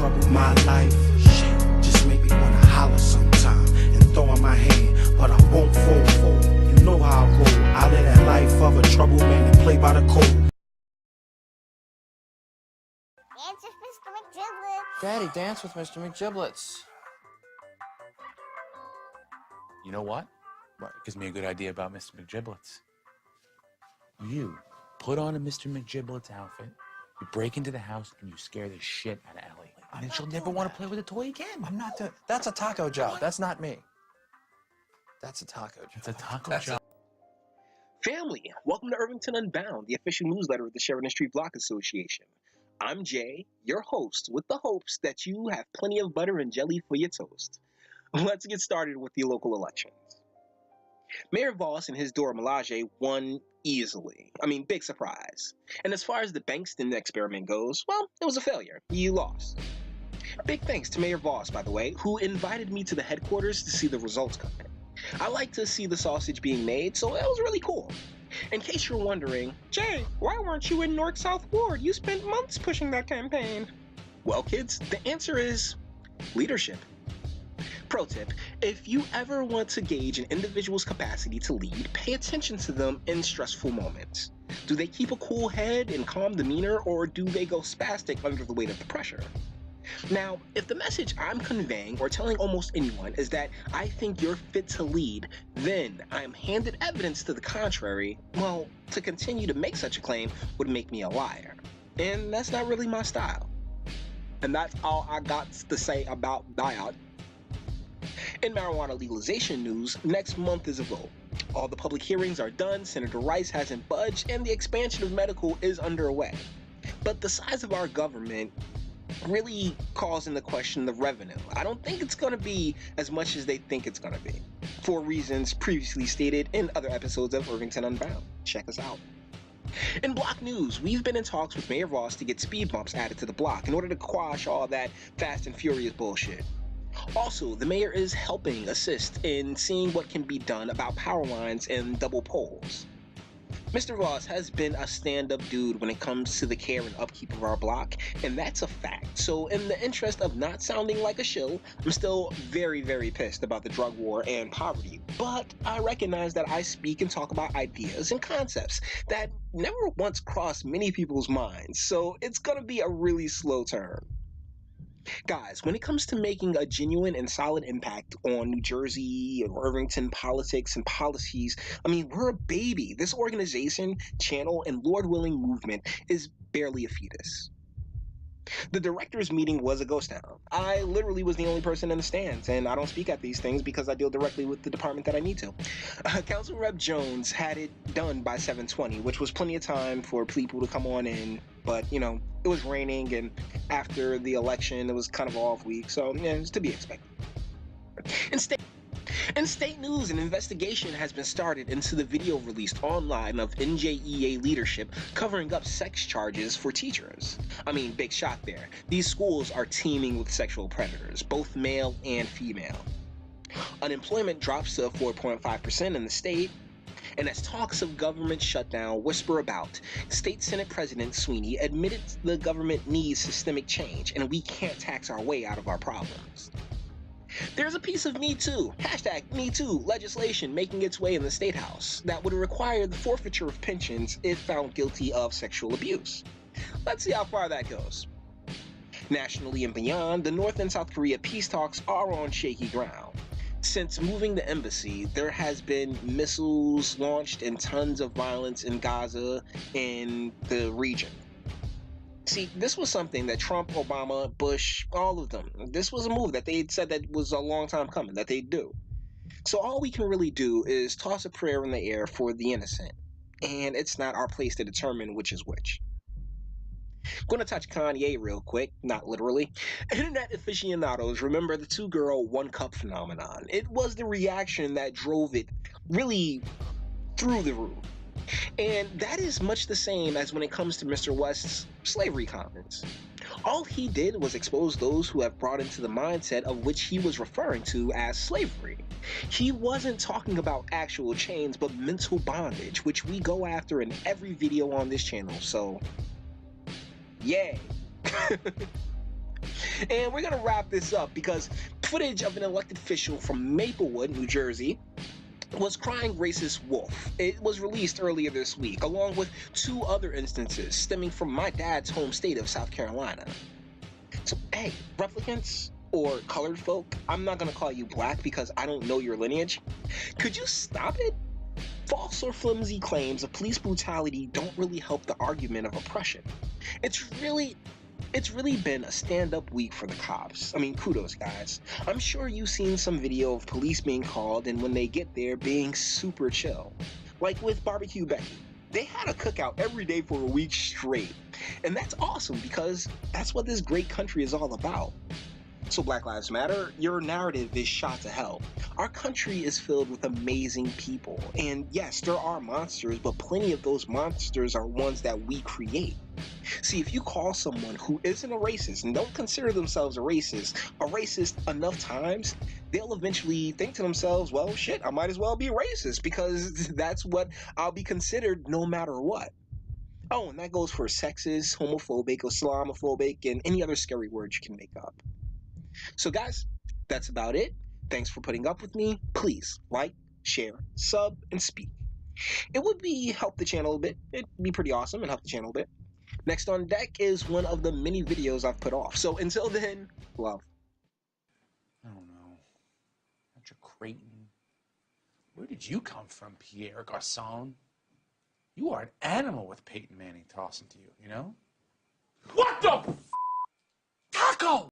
trouble. My life, shit, just make me wanna holler sometime and throw in my hand, but I won't fold. You know how I roll. I live that life of a trouble man and play by the code. Dance with Mr. McGiblets. Daddy, dance with Mr. McGiblets. You know what? What gives me a good idea about Mr. McGiblets? You put on a Mr. McGiblets outfit, you break into the house, and you scare the shit out of Ellie. And then she'll never want to play with a toy again. I'm not doing. That's a taco job. That's not me. That's a taco job. It's a taco job. Family, welcome to Irvington Unbound, the official newsletter of the Sheridanstba Block Association. I'm Jay, your host, with the hopes that you have plenty of butter and jelly for your toast. Let's get started with the local elections. Mayor Voss and his Dora Milaje won easily. I mean, big surprise. And as far as the Bankston experiment goes, well, it was a failure. You lost. Big thanks to Mayor Voss, by the way, who invited me to the headquarters to see the results come in. I like to see the sausage being made, so that was really cool. In case you're wondering, Jay, why weren't you in North South Ward? You spent months pushing that campaign. Well, kids, the answer is leadership. Pro tip, if you ever want to gauge an individual's capacity to lead, pay attention to them in stressful moments. Do they keep a cool head and calm demeanor, or do they go spastic under the weight of the pressure? Now, if the message I'm conveying or telling almost anyone is that I think you're fit to lead, then I'm handed evidence to the contrary, well, to continue to make such a claim would make me a liar. And that's not really my style. And that's all I got to say about that. In marijuana legalization news, next month is a vote. All the public hearings are done, Senator Rice hasn't budged, and the expansion of medical is underway. But the size of our government really calls into question the revenue. I don't think it's going to be as much as they think it's going to be, for reasons previously stated in other episodes of Irvington Unbound. Check us out. In block news, we've been in talks with Mayor Voss to get speed bumps added to the block in order to quash all that Fast and Furious bullshit. Also, the mayor is helping assist in seeing what can be done about power lines and double poles. Mr. Voss has been a stand-up dude when it comes to the care and upkeep of our block, and that's a fact. So in the interest of not sounding like a shill, I'm still very, very pissed about the drug war and poverty. But I recognize that I speak and talk about ideas and concepts that never once crossed many people's minds, so it's gonna be a really slow turn. Guys, when it comes to making a genuine and solid impact on New Jersey or Irvington politics and policies, I mean, we're a baby. This organization, channel, and Lord willing movement is barely a fetus. The director's meeting was a ghost town. I literally was the only person in the stands, and I don't speak at these things because I deal directly with the department that I need to. Council Rep Jones had it done by 7:20, which was plenty of time for people to come on in, but, you know, it was raining, and after the election, it was kind of an off week, so, yeah, it's to be expected. In state news, an investigation has been started into the video released online of NJEA leadership covering up sex charges for teachers. I mean, big shock there. These schools are teeming with sexual predators, both male and female. Unemployment drops to 4.5% in the state. And as talks of government shutdown whisper about, State Senate President Sweeney admitted the government needs systemic change and we can't tax our way out of our problems. There's a piece of Me Too, #MeToo legislation making its way in the State House that would require the forfeiture of pensions if found guilty of sexual abuse. Let's see how far that goes. Nationally and beyond, the North and South Korea peace talks are on shaky ground. Since moving the embassy, there has been missiles launched and tons of violence in Gaza and the region. See, this was something that Trump, Obama, Bush, all of them, this was a move that they said that was a long time coming, that they'd do. So all we can really do is toss a prayer in the air for the innocent, and it's not our place to determine which is which. Going to touch Kanye real quick, not literally. Internet aficionados remember the 2-girl, 1-cup phenomenon. It was the reaction that drove it really through the roof. And that is much the same as when it comes to Mr. West's slavery comments. All he did was expose those who have brought into the mindset of which he was referring to as slavery. He wasn't talking about actual chains, but mental bondage, which we go after in every video on this channel, so yay. And we're gonna wrap this up because footage of an elected official from Maplewood, New Jersey, was crying racist wolf. It was released earlier this week, along with 2 other instances stemming from my dad's home state of South Carolina. So, hey, replicants or colored folk, I'm not gonna call you black because I don't know your lineage. Could you stop it? False or flimsy claims of police brutality don't really help the argument of oppression. It's really been a stand-up week for the cops. I mean, kudos, guys. I'm sure you've seen some video of police being called and when they get there being super chill. Like with BBQ Becky. They had a cookout every day for a week straight. And that's awesome because that's what this great country is all about. So Black Lives Matter, your narrative is shot to hell. Our country is filled with amazing people. And yes, there are monsters, but plenty of those monsters are ones that we create. See, if you call someone who isn't a racist and don't consider themselves a racist enough times, they'll eventually think to themselves, well, shit, I might as well be racist because that's what I'll be considered no matter what. Oh, and that goes for sexist, homophobic, Islamophobic, and any other scary word you can make up. So guys, that's about it. Thanks for putting up with me. Please like, share, sub, and speak. It would help the channel a bit. It'd be pretty awesome and help the channel a bit. Next on deck is one of the many videos I've put off. So until then, love. I don't know. Dr. Creighton. Where did you come from, Pierre Garcon? You are an animal with Peyton Manning tossing to you, you know? What the f***? Taco!